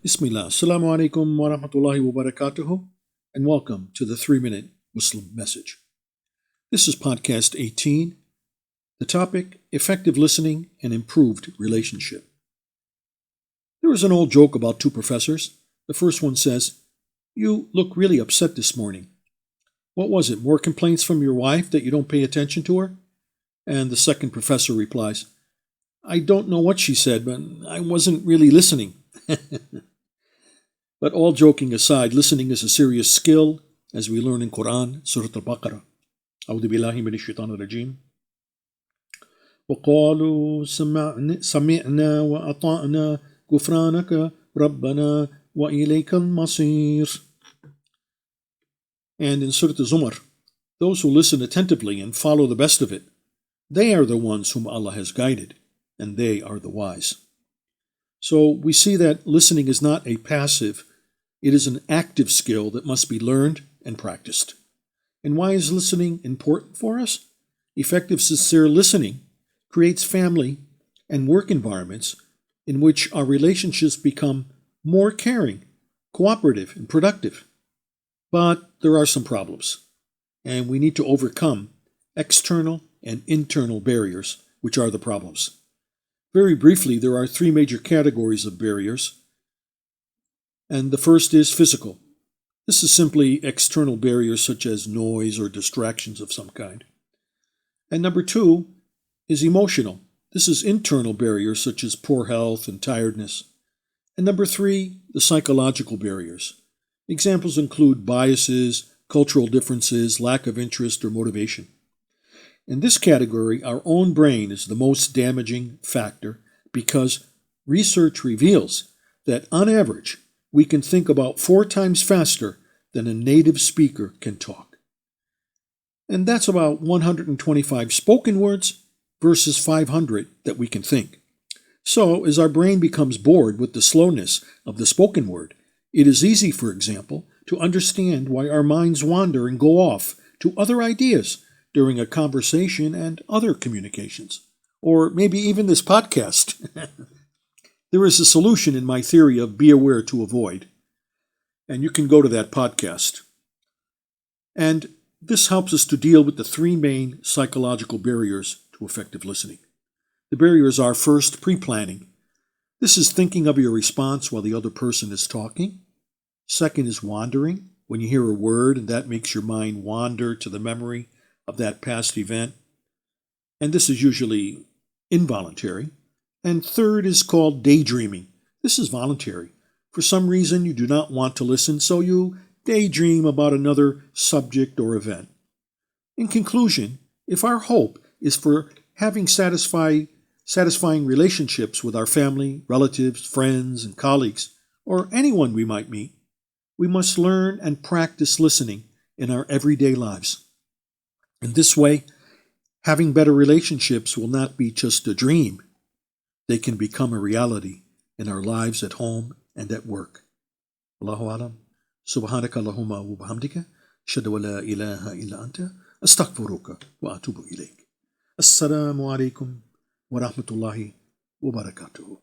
Bismillah. Assalamu alaikum wa rahmatullahi wa barakatuhu, and welcome to the 3-Minute Muslim Message. This is podcast 18. The topic, effective listening and improved relationship. There is an old joke about two professors. The first one says, "You look really upset this morning. What was it, more complaints from your wife that you don't pay attention to her?" And the second professor replies, "I don't know what she said, but I wasn't really listening." But all joking aside, listening is a serious skill, as we learn in Quran, Surah Al-Baqarah. أعوذ بالله من الشيطان الرجيم. وقالوا سمعنا وأطعنا غفرانك ربنا وإليك المصير. And in Surah Al-Zumar, those who listen attentively and follow the best of it, they are the ones whom Allah has guided, and they are the wise. So we see that listening is not a passive, it is an active skill that must be learned and practiced. And why is listening important for us? Effective, sincere listening creates family and work environments in which our relationships become more caring, cooperative, and productive. But there are some problems, and we need to overcome external and internal barriers, which are the problems. Very briefly, there are 3 major categories of barriers, and the first is physical. This is simply external barriers such as noise or distractions of some kind. And number 2 is emotional. This is internal barriers such as poor health and tiredness. And number 3, the psychological barriers. Examples include biases, cultural differences, lack of interest or motivation. In this category, our own brain is the most damaging factor because research reveals that on average, we can think about 4 times faster than a native speaker can talk. And that's about 125 spoken words versus 500 that we can think. So, as our brain becomes bored with the slowness of the spoken word, it is easy, for example, to understand why our minds wander and go off to other ideas during a conversation and other communications, or maybe even this podcast. There is a solution in my theory of be aware to avoid, and you can go to that podcast. And this helps us to deal with the 3 main psychological barriers to effective listening. The barriers are first, pre-planning. This is thinking of your response while the other person is talking. Second is wandering, when you hear a word and that makes your mind wander to the memory of that past event. And this is usually involuntary. And third is called daydreaming. This is voluntary. For some reason, you do not want to listen, so you daydream about another subject or event. In conclusion, if our hope is for having satisfying relationships with our family, relatives, friends, and colleagues, or anyone we might meet, we must learn and practice listening in our everyday lives. In this way, having better relationships will not be just a dream. They can become a reality in our lives at home and at work. Allahu alam. Subhanaka Allahumma wa bihamdika. Ashhadu wa la ilaha illa anta. Astaghfiruka wa atubu ilayk. Assalamu alaikum wa rahmatullahi wa barakatuhu.